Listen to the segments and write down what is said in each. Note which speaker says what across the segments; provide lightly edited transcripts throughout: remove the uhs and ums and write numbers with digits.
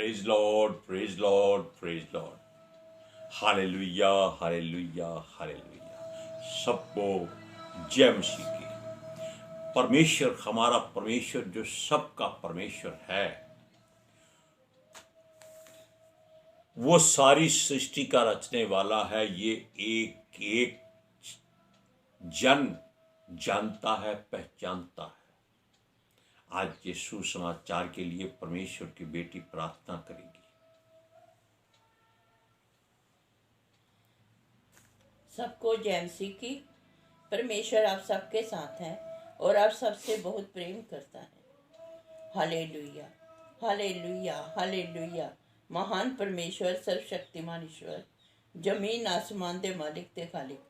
Speaker 1: Praise Lord, praise Lord, praise Lord. Hallelujah, hallelujah, hallelujah. सबको जय मसीह की। परमेश्वर, हमारा परमेश्वर जो सबका परमेश्वर है, वो सारी सृष्टि का रचने वाला है। ये एक एक जन जानता है, पहचानता है। आज के सुसमाचार के लिए परमेश्वर की बेटी प्रार्थना करेगी।
Speaker 2: सबको जय मसीह की। परमेश्वर आप सबके साथ है और आप सबसे बहुत प्रेम करता है। Hallelujah, hallelujah, hallelujah. महान परमेश्वर, सर्वशक्तिमान ईश्वर, जमीन आसमान दे मालिक ते खालिक,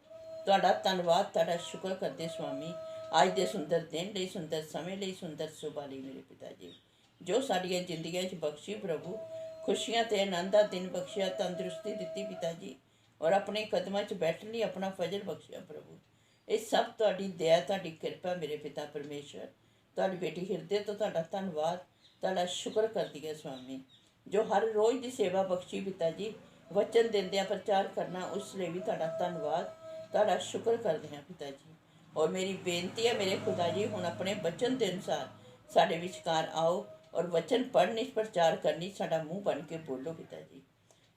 Speaker 2: ਤੁਹਾਡਾ ਧੰਨਵਾਦ, ਤੁਹਾਡਾ ਸ਼ੁਕਰ ਕਰਦੇ स्वामी ਅੱਜ ਦੇ ਸੁੰਦਰ ਦਿਨ ਲਈ, ਸੁੰਦਰ ਸਮੇਂ ਲਈ, ਸੁੰਦਰ ਸੁਭਾ ਲਈ ਮੇਰੇ ਪਿਤਾ ਜੀ, ਜੋ ਸਾਡੀਆਂ ਜ਼ਿੰਦਗੀਆਂ 'ਚ ਬਖਸ਼ੀ ਪ੍ਰਭੂ, ਖੁਸ਼ੀਆਂ ਤੇ ਆਨੰਦ ਦਾ ਦਿਨ ਬਖਸ਼ਿਆ, ਤੰਦਰੁਸਤੀ ਦਿੱਤੀ ਪਿਤਾ ਜੀ, ਔਰ ਆਪਣੇ ਕਦਮਾਂ 'ਚ ਬੈਠਣ ਲਈ ਆਪਣਾ ਫਜ਼ਲ ਬਖਸ਼ਿਆ ਪ੍ਰਭੂ। ਇਹ ਸਭ ਤੁਹਾਡੀ ਦਇਆ, ਤੁਹਾਡੀ ਕਿਰਪਾ ਮੇਰੇ ਪਿਤਾ ਪਰਮੇਸ਼ਰ। ਤੁਹਾਡੀ ਬੇਟੀ ਹਿਰਦੇ ਤੋਂ ਤੁਹਾਡਾ ਧੰਨਵਾਦ, ਤੁਹਾਡਾ ਸ਼ੁਕਰ ਕਰਦੀ ਹੈ स्वामी, ਜੋ ਹਰ ਰੋਜ਼ ਦੀ ਸੇਵਾ ਬਖਸ਼ੀ ਪਿਤਾ ਜੀ, ਵਚਨ ਦਿੰਦਿਆਂ ਪ੍ਰਚਾਰ ਕਰਨਾ, ਉਸ ਲਈ ਵੀ ਤੁਹਾਡਾ ਧੰਨਵਾਦ, ਤੁਹਾਡਾ ਸ਼ੁਕਰ ਕਰਦੇ ਹਾਂ ਪਿਤਾ ਜੀ। ਔਰ ਮੇਰੀ ਬੇਨਤੀ ਹੈ ਮੇਰੇ ਖੁਦਾ ਜੀ, ਹੁਣ ਆਪਣੇ ਵਚਨ ਦੇ ਅਨੁਸਾਰ ਸਾਡੇ ਵਿਚਕਾਰ ਆਓ ਔਰ ਵਚਨ ਪੜ੍ਹਨੀ, ਪ੍ਰਚਾਰ ਕਰਨੀ, ਸਾਡਾ ਮੂੰਹ ਬਣ ਕੇ ਬੋਲੋ ਪਿਤਾ ਜੀ।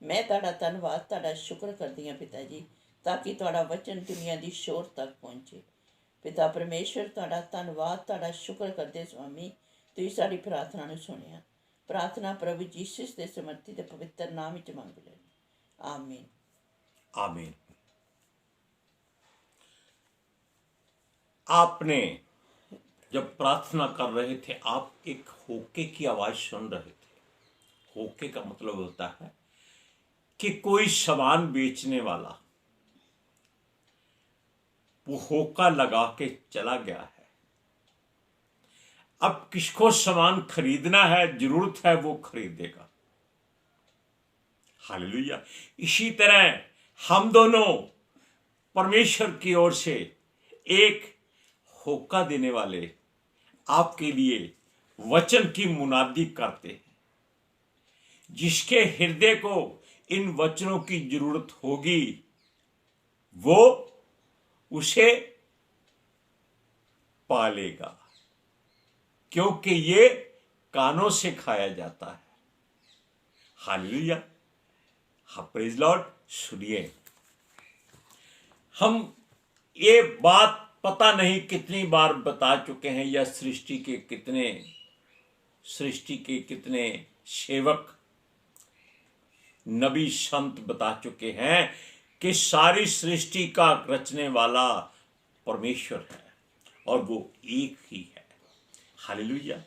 Speaker 2: ਮੈਂ ਤੁਹਾਡਾ ਧੰਨਵਾਦ, ਤੁਹਾਡਾ ਸ਼ੁਕਰ ਕਰਦੀ ਹਾਂ ਪਿਤਾ ਜੀ, ਤਾਂ ਕਿ ਤੁਹਾਡਾ ਵਚਨ ਦੁਨੀਆ ਦੀ ਸ਼ੋਰ ਤੱਕ ਪਹੁੰਚੇ। ਪਿਤਾ ਪਰਮੇਸ਼ਰ, ਤੁਹਾਡਾ ਧੰਨਵਾਦ, ਤੁਹਾਡਾ ਸ਼ੁਕਰ ਕਰਦੇ स्वामी, ਤੁਸੀਂ ਸਾਡੀ ਪ੍ਰਾਰਥਨਾ ਨੂੰ ਸੁਣਿਆ। ਪ੍ਰਾਰਥਨਾ ਪ੍ਰਭੂ ਯੀਸ਼ੂ ਦੇ ਸਮਰਥੀ ਤੇ ਪਵਿੱਤਰ ਨਾਮ ਵਿੱਚ ਮੰਗ ਲੈਂਦੇ, आमीन,
Speaker 1: आमीन। आपने जब प्रार्थना कर रहे थे, आप एक होके की आवाज सुन रहे थे। होके का मतलब होता है कि कोई सामान बेचने वाला वो होका लगा के चला गया है। अब किसको सामान खरीदना है, जरूरत है, वो खरीदेगा। हालेलुया। इसी तरह हम दोनों परमेश्वर की ओर से एक होका देने वाले आपके लिए वचन की मुनादी करते हैं। जिसके हृदय को इन वचनों की जरूरत होगी, वो उसे पालेगा, क्योंकि ये कानों से खाया जाता है। हालेलुया। हाँ, प्रेज लॉर्ड। सुनिए, हम ये बात पता नहीं कितनी बार बता चुके हैं, या सृष्टि के कितने सेवक, नबी, संत बता चुके हैं कि सारी सृष्टि का रचने वाला परमेश्वर है, और वो एक ही है। हालेलुया।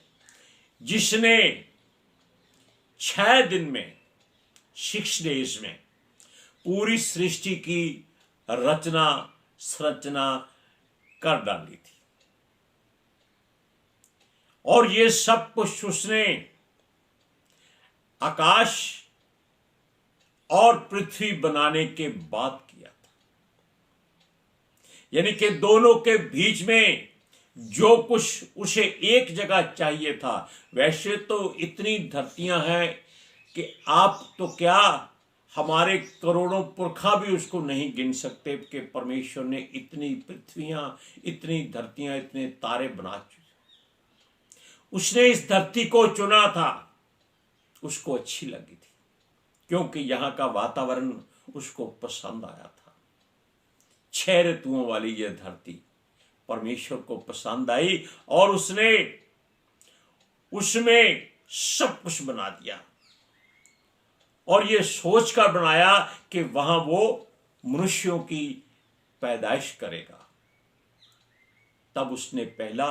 Speaker 1: जिसने 6 दिन में, 6 डेज में पूरी सृष्टि की रचना संरचना कर डाली थी, और ये सब कुछ उसने आकाश और पृथ्वी बनाने के बाद किया था। यानी कि दोनों के बीच में जो कुछ उसे एक जगह चाहिए था। वैसे तो इतनी धरतियां हैं कि आप तो क्या, हमारे करोड़ों पुरखा भी उसको नहीं गिन सकते कि परमेश्वर ने इतनी पृथ्वियां, इतनी धरतियां, इतने तारे बना चुके। उसने इस धरती को चुना था, उसको अच्छी लगी थी, क्योंकि यहां का वातावरण उसको पसंद आया था। 6 ऋतुओं वाली यह धरती परमेश्वर को पसंद आई, और उसने उसमें सब कुछ बना दिया, और ये सोच कर बनाया कि वहां वो मनुष्यों की पैदाइश करेगा। तब उसने पहला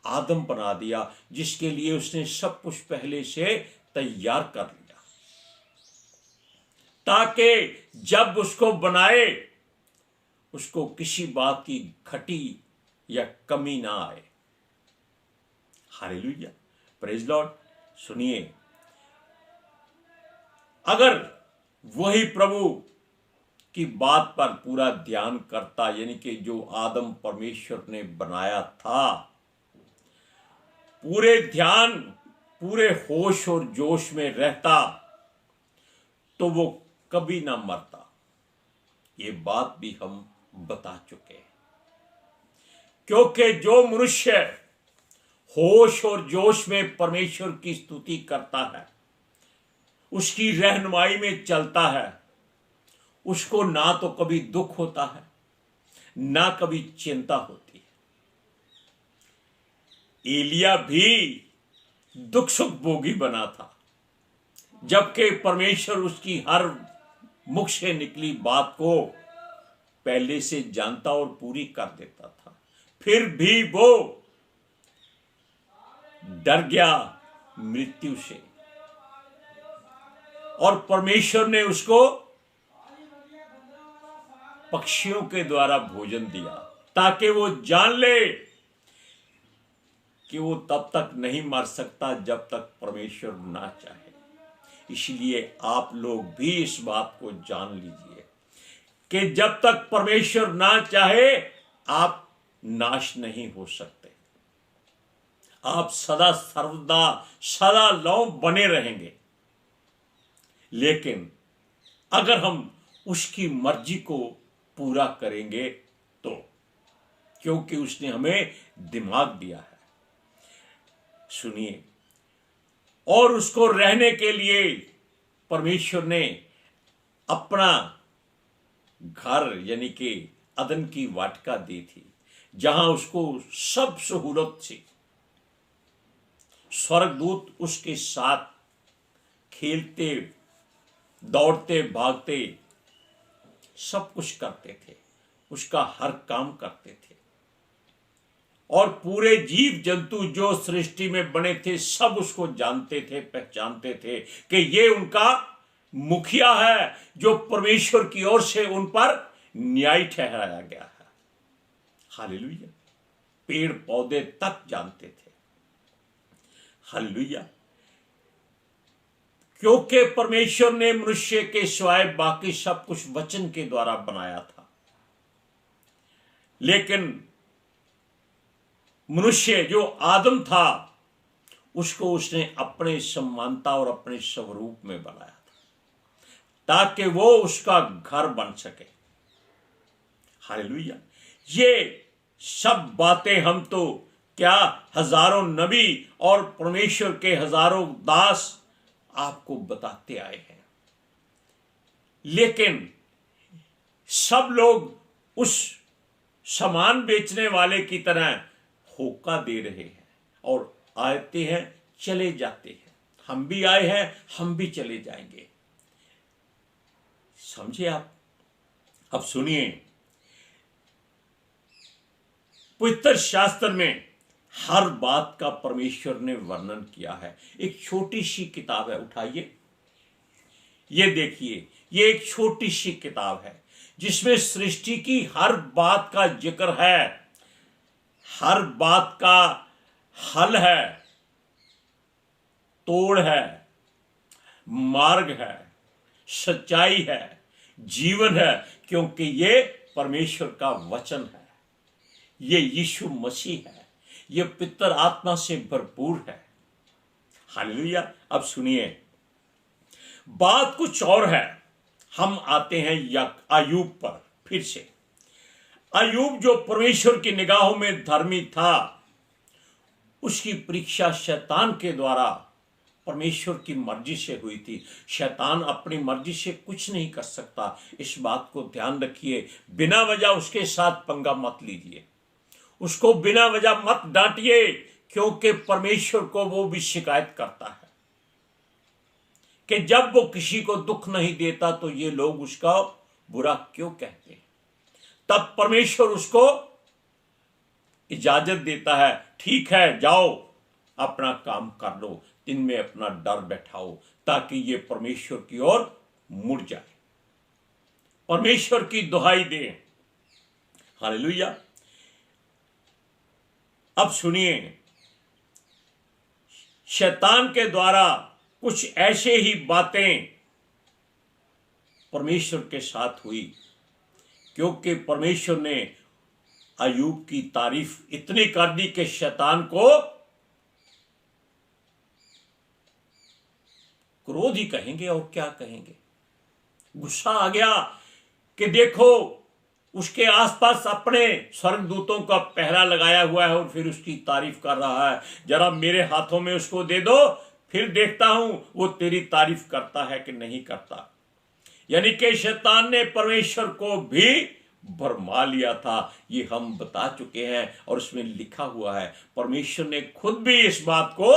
Speaker 1: आदम बना दिया, जिसके लिए उसने सब कुछ पहले से तैयार कर लिया, ताकि जब उसको बनाए, उसको किसी बात की घटी या कमी ना आए। Hallelujah, praise Lord. सुनिए, अगर वही प्रभु की बात पर पूरा ध्यान करता, यानी कि जो आदम परमेश्वर ने बनाया था, पूरे ध्यान, पूरे होश और जोश में रहता, तो वो कभी ना मरता। ये बात भी हम बता चुके हैं। क्योंकि जो मनुष्य होश और जोश में परमेश्वर की स्तुति करता है, उसकी रहनुमाई में चलता है, उसको ना तो कभी दुख होता है, ना कभी चिंता होती है। एलिया भी दुख सुख भोगी बना था, जबकि परमेश्वर उसकी हर मुख से निकली बात को पहले से जानता और पूरी कर देता था। फिर भी वो डर गया मृत्यु से, और परमेश्वर ने उसको पक्षियों के द्वारा भोजन दिया, ताकि वो जान ले कि वो तब तक नहीं मर सकता जब तक परमेश्वर ना चाहे। इसलिए आप लोग भी इस बात को जान लीजिए कि जब तक परमेश्वर ना चाहे आप नाश नहीं हो सकते। आप सदा सर्वदा सदा लौ बने रहेंगे। लेकिन अगर हम उसकी मर्जी को पूरा करेंगे तो, क्योंकि उसने हमें दिमाग दिया है। सुनिए, और उसको रहने के लिए परमेश्वर ने अपना घर यानी कि अदन की वाटिका दी थी, जहां उसको सब सहूलत थी। स्वर्गदूत उसके साथ खेलते, दौड़ते, भागते, सब कुछ करते थे, उसका हर काम करते थे। और पूरे जीव जंतु जो सृष्टि में बने थे सब उसको जानते थे, पहचानते थे कि ये उनका मुखिया है, जो परमेश्वर की ओर से उन पर न्याय ठहराया गया है। हालेलुया। पेड़ पौधे तक जानते थे। हालेलुया। क्योंकि परमेश्वर ने मनुष्य के सिवाय बाकी सब कुछ वचन के द्वारा बनाया था। लेकिन मनुष्य जो आदम था, उसको उसने अपने समानता और अपने स्वरूप में बनाया था, ताकि वो उसका घर बन सके। हालेलुया। ये सब बातें हम तो क्या, हजारों नबी और परमेश्वर के हजारों दास आपको बताते आए हैं। लेकिन सब लोग उस सामान बेचने वाले की तरह होका दे रहे हैं और आते हैं चले जाते हैं। हम भी आए हैं, हम भी चले जाएंगे। समझे आप? अब सुनिए, पवित्र शास्त्र में हर बात का परमेश्वर ने वर्णन किया है। एक छोटी सी किताब है, उठाइए, ये देखिए, ये एक छोटी सी किताब है जिसमें सृष्टि की हर बात का जिक्र है, हर बात का हल है, तोड़ है, मार्ग है, सच्चाई है, जीवन है, क्योंकि ये परमेश्वर का वचन है, ये यीशु मसीह है, ये पितर आत्मा से भरपूर है। हालेलुया। अब सुनिए, बात कुछ और है। हम आते हैं अय्यूब पर फिर से। अय्यूब जो परमेश्वर की निगाहों में धर्मी था, उसकी परीक्षा शैतान के द्वारा परमेश्वर की मर्जी से हुई थी। शैतान अपनी मर्जी से कुछ नहीं कर सकता, इस बात को ध्यान रखिए। बिना वजह उसके साथ पंगा मत लीजिए, उसको बिना वजह मत डांटिए, क्योंकि परमेश्वर को वो भी शिकायत करता है कि जब वो किसी को दुख नहीं देता तो ये लोग उसका बुरा क्यों कहते हैं। तब परमेश्वर उसको इजाजत देता है, ठीक है जाओ अपना काम कर लो, दिन में अपना डर बैठाओ, ताकि ये परमेश्वर की ओर मुड़ जाए, परमेश्वर की दुहाई दे। हालेलुया। अब सुनिए, शैतान के द्वारा कुछ ऐसे ही बातें परमेश्वर के साथ हुई, क्योंकि परमेश्वर ने अय्यूब की तारीफ इतनी कर दी कि शैतान को क्रोध ही कहेंगे और क्या कहेंगे। गुस्सा आ गया कि देखो उसके आसपास अपने स्वर्गदूतों का पहरा लगाया हुआ है और फिर उसकी तारीफ कर रहा है, जरा मेरे हाथों में उसको दे दो, फिर देखता हूं वो तेरी तारीफ करता है कि नहीं करता। यानी कि शैतान ने परमेश्वर को भी भरमा लिया था। ये हम बता चुके हैं और उसमें लिखा हुआ है, परमेश्वर ने खुद भी इस बात को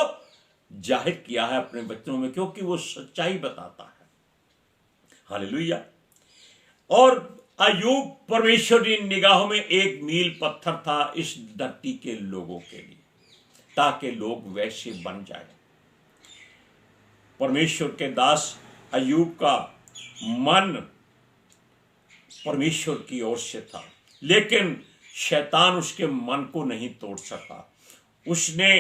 Speaker 1: जाहिर किया है अपने वचनों में, क्योंकि वो सच्चाई बताता है। हालेलुया। और अय्यूब परमेश्वर की निगाहों में एक मील पत्थर था इस धरती के लोगों के लिए, ताकि लोग वैसे बन जाए। परमेश्वर के दास अय्यूब का मन परमेश्वर की ओर से था, लेकिन शैतान उसके मन को नहीं तोड़ सका। उसने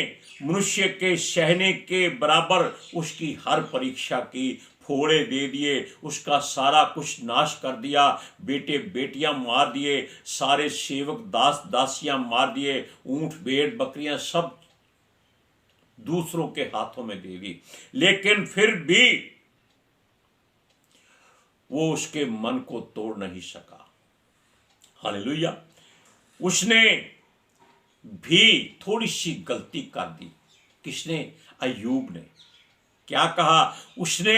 Speaker 1: मनुष्य के सहने के बराबर उसकी हर परीक्षा की, फोड़े दे दिए, उसका सारा कुछ नाश कर दिया, बेटे बेटियां मार दिए, सारे सेवक दास दासियां मार दिए, ऊंट भेड़ बकरियां सब दूसरों के हाथों में दे दी। लेकिन फिर भी वो उसके मन को तोड़ नहीं सका। हालेलुया। उसने भी थोड़ी सी गलती कर दी। किसने? अय्यूब ने। क्या कहा उसने?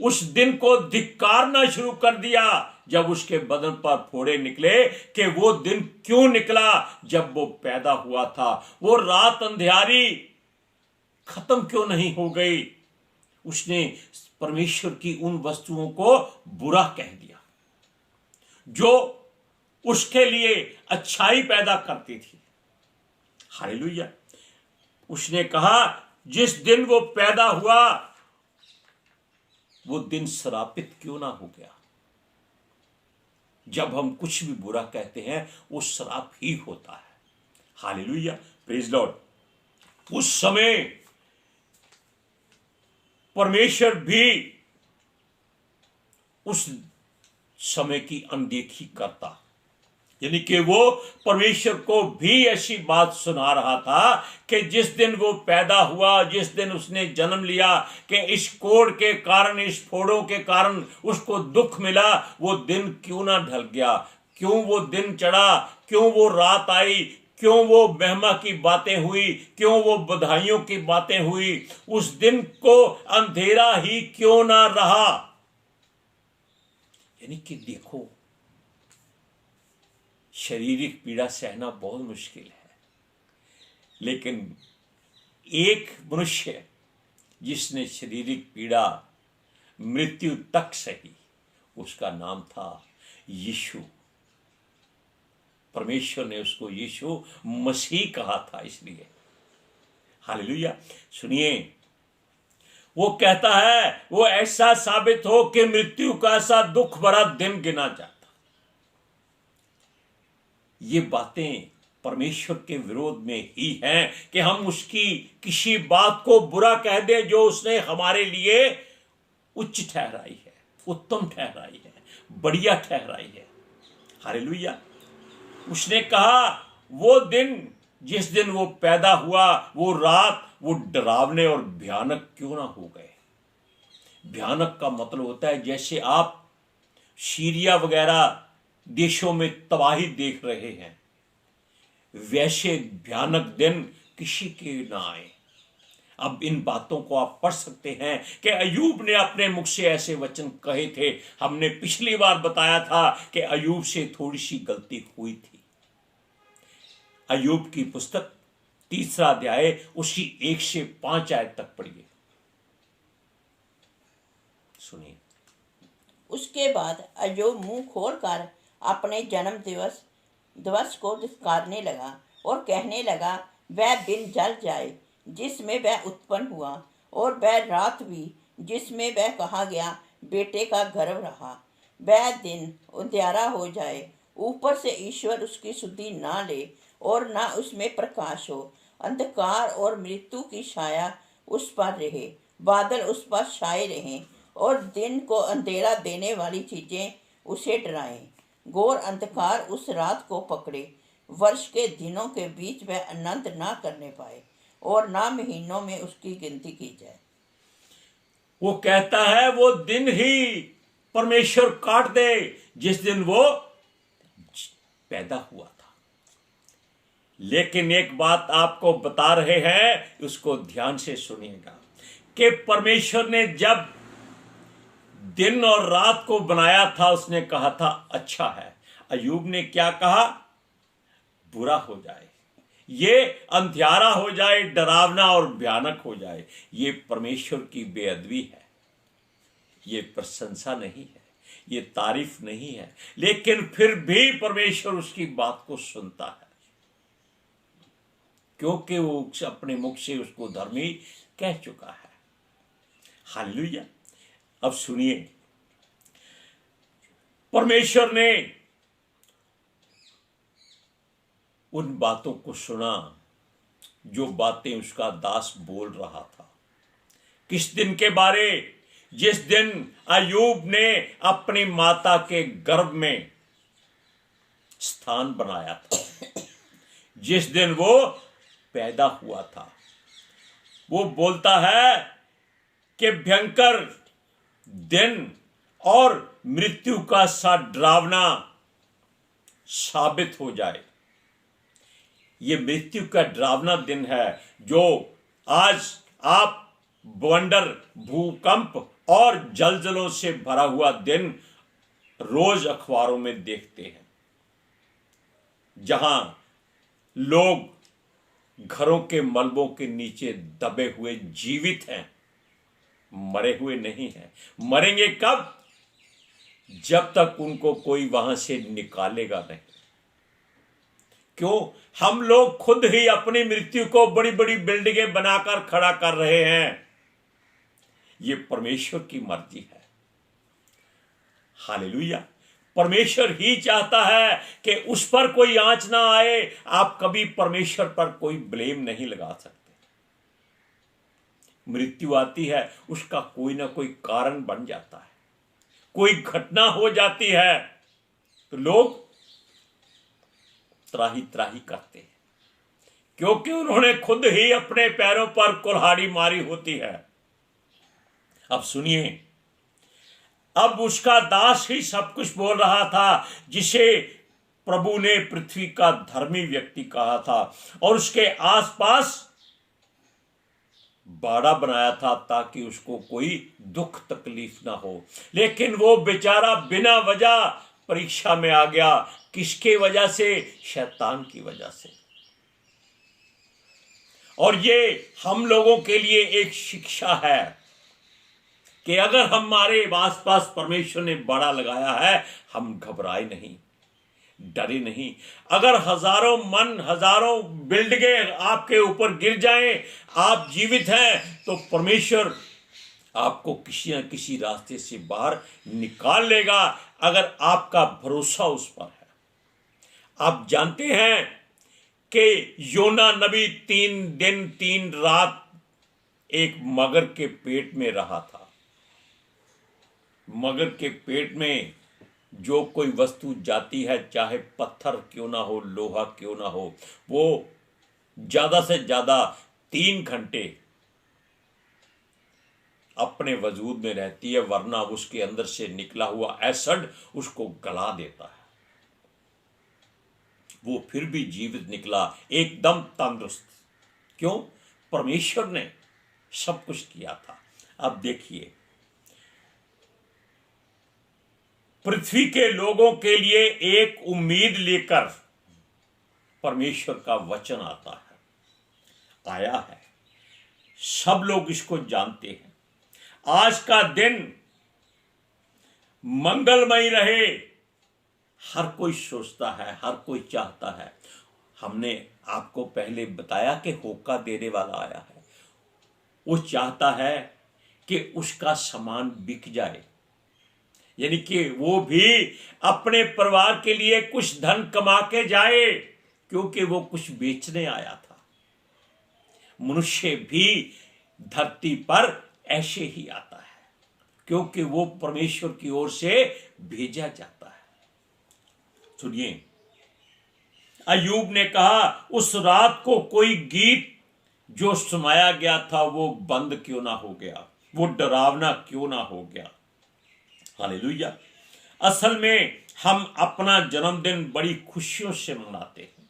Speaker 1: उस दिन को धिक्कारना शुरू कर दिया जब उसके बदन पर फोड़े निकले, कि वो दिन क्यों निकला जब वो पैदा हुआ था, वो रात अंधियारी खत्म क्यों नहीं हो गई। उसने परमेश्वर की उन वस्तुओं को बुरा कह दिया जो उसके लिए अच्छाई पैदा करती थी। हालेलुया। उसने कहा जिस दिन वो पैदा हुआ वो दिन श्रापित क्यों ना हो गया। जब हम कुछ भी बुरा कहते हैं वो श्राप ही होता है। Hallelujah, praise Lord. उस समय परमेश्वर भी उस समय की अनदेखी करता, यानी कि वो परमेश्वर को भी ऐसी बात सुना रहा था कि जिस दिन वो पैदा हुआ, जिस दिन उसने जन्म लिया, कि इस कोड़ के कारण, इस फोड़ों के कारण उसको दुख मिला, वो दिन क्यों ना ढल गया, क्यों वो दिन चढ़ा, क्यों वो रात आई, क्यों वो महिमा की बातें हुई, क्यों वो बधाइयों की बातें हुई, उस दिन को अंधेरा ही क्यों ना रहा। यानी कि देखो, शारीरिक पीड़ा सहना बहुत मुश्किल है, लेकिन एक मनुष्य जिसने शारीरिक पीड़ा मृत्यु तक सही, उसका नाम था यीशु। परमेश्वर ने उसको यीशु मसीह कहा था इसलिए। हालेलुया। सुनिए, वो कहता है वो ऐसा साबित हो कि मृत्यु का ऐसा दुख भरा दिन गिना जाता। ये बातें परमेश्वर के विरोध में ही हैं कि हम उसकी किसी बात को बुरा कह दे जो उसने हमारे लिए उच्च ठहराई है, उत्तम ठहराई है, बढ़िया ठहराई है। हालेलुया। उसने कहा वो दिन, जिस दिन वो पैदा हुआ, वो रात, वो डरावने और भयानक क्यों ना हो गए। भयानक का मतलब होता है जैसे आप सीरिया वगैरह देशों में तबाही देख रहे हैं, वैसे भयानक दिन किसी के ना आए। अब इन बातों को आप पढ़ सकते हैं कि अय्यूब ने अपने मुख से ऐसे वचन कहे थे। हमने पिछली बार बताया था कि अय्यूब से थोड़ी सी गलती हुई थी। अय्यूब की पुस्तक 3 अध्याय उसी 1 से 5 आयत तक पढ़िए, सुनिए।
Speaker 2: उसके बाद अय्यूब मुंह खोलकर अपने जन्म दिवस को धिक्कारने लगा और कहने लगा, वह दिन जल जाए जिसमें वह उत्पन्न हुआ, और वह रात भी जिसमें वह कहा गया बेटे का गर्भ रहा। वह दिन उजियारा हो जाए, ऊपर से ईश्वर उसकी सुधि ना ले और ना उसमें प्रकाश हो। अंधकार और मृत्यु की छाया उस पर रहे, बादल उस पर छाए रहें और दिन को अंधेरा देने वाली चीजें उसे डराएं। घोर अंधकार उस रात को पकड़े, वर्ष के दिनों के बीच वह अनंत ना करने पाए और ना महीनों में उसकी गिनती की जाए।
Speaker 1: वो कहता है वो दिन ही परमेश्वर काट दे जिस दिन वो पैदा हुआ था। लेकिन एक बात आपको बता रहे हैं, उसको ध्यान से सुनिएगा कि परमेश्वर ने जब दिन और रात को बनाया था, उसने कहा था अच्छा है। अय्यूब ने क्या कहा? बुरा हो जाए, ये अंधियारा हो जाए, डरावना और भयानक हो जाए। ये परमेश्वर की बेअदबी है, ये प्रशंसा नहीं है, ये तारीफ नहीं है। लेकिन फिर भी परमेश्वर उसकी बात को सुनता है, क्योंकि वो अपने मुख से उसको धर्मी कह चुका है। हालेलुया। अब सुनिए, परमेश्वर ने उन बातों को सुना जो बातें उसका दास बोल रहा था। किस दिन के बारे? जिस दिन अय्यूब ने अपनी माता के गर्भ में स्थान बनाया था, जिस दिन वो पैदा हुआ था। वो बोलता है कि भयंकर दिन और मृत्यु का सा डरावना साबित हो जाए। ये मृत्यु का डरावना दिन है जो आज आप बवंडर, भूकंप और जलजलों से भरा हुआ दिन रोज अखबारों में देखते हैं, जहां लोग घरों के मलबों के नीचे दबे हुए जीवित हैं, मरे हुए नहीं हैं। मरेंगे कब? जब तक उनको कोई वहां से निकालेगा नहीं। क्यों? हम लोग खुद ही अपनी मृत्यु को बड़ी बड़ी बिल्डिंगें बनाकर खड़ा कर रहे हैं। ये परमेश्वर की मर्जी है। हालेलुया। परमेश्वर ही चाहता है कि उस पर कोई आंच ना आए। आप कभी परमेश्वर पर कोई ब्लेम नहीं लगा सकते। मृत्यु आती है, उसका कोई ना कोई कारण बन जाता है, कोई घटना हो जाती है तो लोग त्राही त्राही करते हैं, क्योंकि उन्होंने खुद ही अपने पैरों पर कुल्हाड़ी मारी होती है। अब सुनिए, अब उसका दास ही सब कुछ बोल रहा था, जिसे प्रभु ने पृथ्वी का धर्मी व्यक्ति कहा था, और उसके आसपास बाड़ा बनाया था ताकि उसको कोई दुख तकलीफ ना हो। लेकिन वो बेचारा बिना वजह परीक्षा में आ गया। किसके वजह से? शैतान की वजह से। और ये हम लोगों के लिए एक शिक्षा है कि अगर हमारे आसपास परमेश्वर ने बाड़ा लगाया है, हम घबराए नहीं, डरे नहीं। अगर हजारों मन, हजारों बिल्डिंगें आपके ऊपर गिर जाएं, आप जीवित हैं, तो परमेश्वर आपको किसी न किसी रास्ते से बाहर निकाल लेगा, अगर आपका भरोसा उस पर है। आप जानते हैं कि योना नबी 3 दिन 3 रात एक मगर के पेट में रहा था। मगर के पेट में जो कोई वस्तु जाती है, चाहे पत्थर क्यों ना हो, लोहा क्यों ना हो, वो ज्यादा से ज्यादा 3 घंटे अपने वजूद में रहती है, वरना उसके अंदर से निकला हुआ एसिड उसको गला देता है। वो फिर भी जीवित निकला, एकदम तंदुरुस्त। क्यों? परमेश्वर ने सब कुछ किया था। अब देखिए, पृथ्वी के लोगों के लिए एक उम्मीद लेकर परमेश्वर का वचन आता है, आया है। सब लोग इसको जानते हैं। आज का दिन मंगलमय रहे, हर कोई सोचता है, हर कोई चाहता है। हमने आपको पहले बताया कि होका देने वाला आया है। वो चाहता है कि उसका सामान बिक जाए, यानी कि वो भी अपने परिवार के लिए कुछ धन कमा के जाए, क्योंकि वो कुछ बेचने आया था। मनुष्य भी धरती पर ऐसे ही आता है, क्योंकि वो परमेश्वर की ओर से भेजा जाता है। सुनिए, अय्यूब ने कहा, उस रात को कोई गीत जो सुनाया गया था वो बंद क्यों ना हो गया, वो डरावना क्यों ना हो गया। हालेलुया। असल में हम अपना जन्मदिन बड़ी खुशियों से मनाते हैं,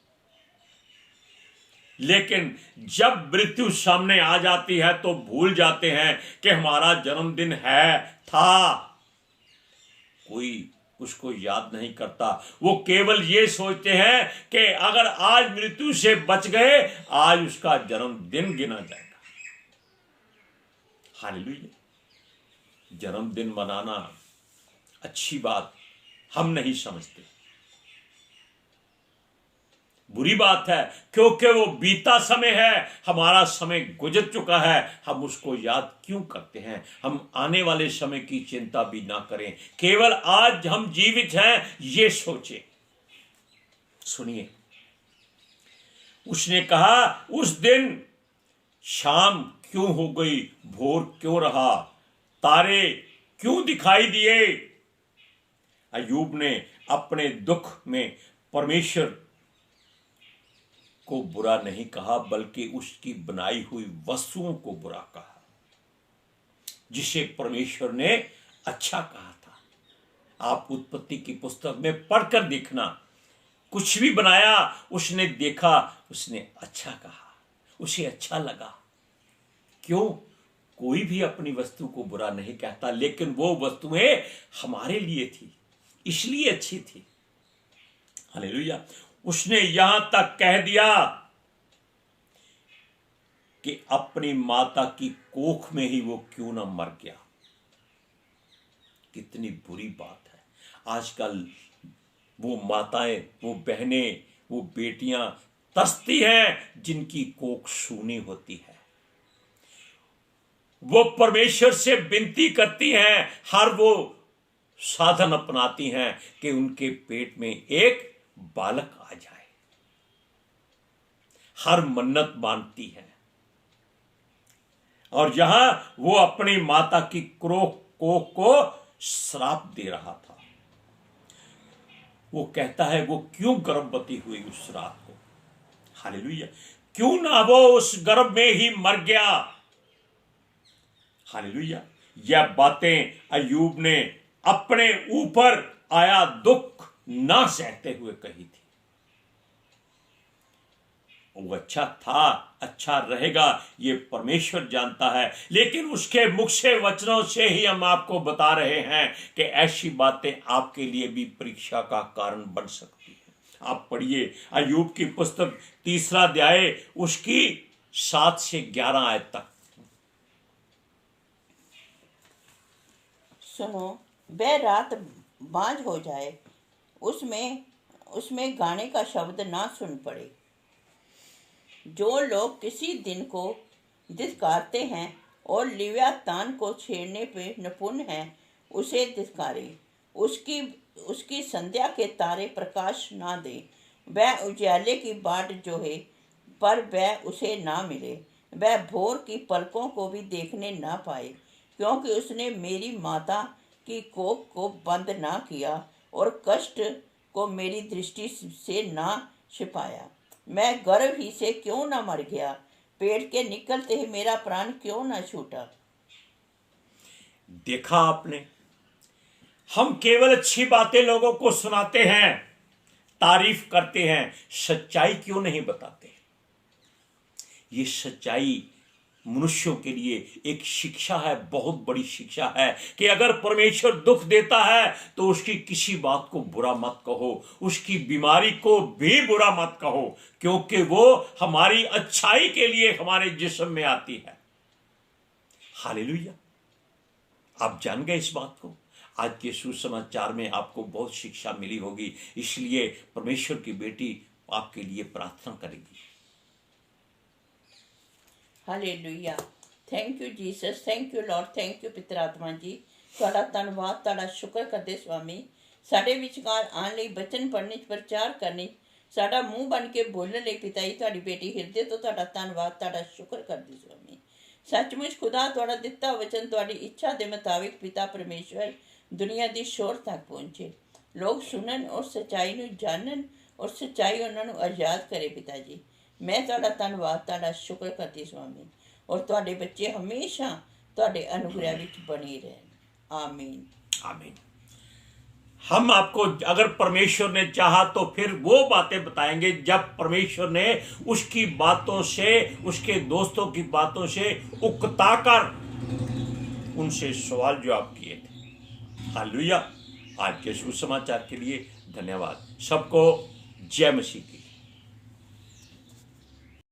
Speaker 1: लेकिन जब मृत्यु सामने आ जाती है तो भूल जाते हैं कि हमारा जन्मदिन था। कोई उसको याद नहीं करता। वो केवल ये सोचते हैं कि अगर आज मृत्यु से बच गए, आज उसका जन्मदिन गिना जाएगा। हालेलुया। जन्मदिन मनाना अच्छी बात हम नहीं समझते, बुरी बात है, क्योंकि वो बीता समय है, हमारा समय गुजर चुका है। हम उसको याद क्यों करते हैं? हम आने वाले समय की चिंता भी ना करें, केवल आज हम जीवित हैं ये सोचें। सुनिए, उसने कहा, उस दिन शाम क्यों हो गई, भोर क्यों रहा, तारे क्यों दिखाई दिए? अय्यूब ने अपने दुख में परमेश्वर को बुरा नहीं कहा, बल्कि उसकी बनाई हुई वस्तुओं को बुरा कहा, जिसे परमेश्वर ने अच्छा कहा था। आप उत्पत्ति की पुस्तक में पढ़कर देखना, कुछ भी बनाया उसने देखा, उसने अच्छा कहा, उसे अच्छा लगा। क्यों? कोई भी अपनी वस्तु को बुरा नहीं कहता, लेकिन वो वस्तुएं हमारे लिए थी, इसलिए अच्छी थी। हालेलुया। उसने यहां तक कह दिया कि अपनी माता की कोख में ही वो क्यों ना मर गया। कितनी बुरी बात है। आजकल वो माताएं, वो बहनें, वो बेटियां तरसती हैं जिनकी कोख सूनी होती है। वो परमेश्वर से विनती करती हैं, हर वो साधन अपनाती हैं कि उनके पेट में एक बालक आ जाए, हर मन्नत मानती है। और यहां वो अपनी माता की कोख को श्राप दे रहा था। वो कहता है, वो क्यों गर्भवती हुई उस रात को? हालेलुया। क्यों ना वो उस गर्भ में ही मर गया? हालेलुया। यह बातें अय्यूब ने अपने ऊपर आया दुख ना सहते हुए कही थी। वो अच्छा था, अच्छा रहेगा, ये परमेश्वर जानता है, लेकिन उसके मुख से वचनों से ही हम आपको बता रहे हैं कि ऐसी बातें आपके लिए भी परीक्षा का कारण बन सकती है। आप पढ़िए अय्यूब की पुस्तक 3 अध्याय, उसकी 7 से 11 आयत तक।
Speaker 2: सुनो, वह रात बाँझ हो जाए, उसमें गाने का शब्द ना सुन पड़े। जो लोग किसी दिन को धिक्कारते हैं और लिव्यातान को छेड़ने पे निपुण हैं, उसे धिक्कारे। उसकी संध्या के तारे प्रकाश ना दे। वह उजाले की बाट जोहे, पर वह उसे ना मिले। वह भोर की पलकों को भी देखने ना पाए, क्योंकि उसने मेरी माता की कोख को बंद ना किया और कष्ट को मेरी दृष्टि से ना छिपाया। मैं गर्भ ही से क्यों ना मर गया, पेट के निकलते ही मेरा प्राण क्यों ना छूटा।
Speaker 1: देखा आपने, हम केवल अच्छी बातें लोगों को सुनाते हैं, तारीफ करते हैं, सच्चाई क्यों नहीं बताते? ये सच्चाई मनुष्यों के लिए एक शिक्षा है, बहुत बड़ी शिक्षा है कि अगर परमेश्वर दुख देता है तो उसकी किसी बात को बुरा मत कहो, उसकी बीमारी को भी बुरा मत कहो, क्योंकि वो हमारी अच्छाई के लिए हमारे जिस्म में आती है। हालेलुया। आप जान गए इस बात को? आज के सुसमाचार में आपको बहुत शिक्षा मिली होगी, इसलिए परमेश्वर की बेटी आपके लिए प्रार्थना करेगी।
Speaker 2: Hallelujah. Thank you Jesus, thank you Lord, thank you पितर आत्मा जी। ਤੁਹਾਡਾ ਧੰਨਵਾਦ, ਤੁਹਾਡਾ ਸ਼ੁਕਰ ਕਰਦੇ ਸਵਾਮੀ, ਸਾਡੇ ਵਿਚਕਾਰ ਆਉਣ ਲਈ, ਬਚਨ ਪੜ੍ਹਨੇ, ਪ੍ਰਚਾਰ ਕਰਨੇ, ਸਾਡਾ ਮੂੰਹ ਬਣ ਕੇ ਬੋਲਣ ਲਈ ਪਿਤਾ ਜੀ ਤੁਹਾਡੀ ਬੇਟੀ ਹਿਰਦੇ ਤੋਂ ਤੁਹਾਡਾ ਧੰਨਵਾਦ, ਤੁਹਾਡਾ ਸ਼ੁਕਰ ਕਰਦੀ ਸਵਾਮੀ। ਸੱਚਮੁੱਚ ਖੁਦਾ ਤੁਹਾਡਾ ਦਿੱਤਾ ਵਚਨ ਤੁਹਾਡੀ ਇੱਛਾ ਦੇ ਮੁਤਾबिक ਪਿਤਾ ਪਰਮੇਸ਼ਵਰ ਦੁਨੀਆ ਦੀ ਸ਼ੋਰ ਤੱਕ ਪਹੁੰਚੇ, ਲੋਕ ਸੁਣਨ ਔਰ ਸੱਚਾਈ ਨੂੰ ਜਾਣਨ ਔਰ ਸੱਚਾਈ ਉਹਨਾਂ ਨੂੰ ਆਜ਼ਾਦ ਕਰੇ ਪਿਤਾ ਜੀ। मैं ਤੁਹਾਡਾ ਧੰਨਵਾਦ, ਤੁਹਾਡਾ ਸ਼ੁਕਰ ਕਰਦੀ ਸਵਾਮੀ, ਔਰ ਤੁਹਾਡੇ ਬੱਚੇ ਹਮੇਸ਼ਾ ਤੁਹਾਡੇ ਅਨੁਗ੍ਰਹਿ ਵਿੱਚ ਬਣੇ ਰਹਿਣ। ਆਮੀਨ।
Speaker 1: आमीन। हम आपको अगर परमेश्वर ने चाहा तो फिर वो बातें बताएंगे जब परमेश्वर ने उसकी बातों से, उसके दोस्तों की बातों से उकताकर उनसे सवाल जवाब किए थे। हालेलुया। आज के सुसमाचार के लिए धन्यवाद। सबको जय मसीह की।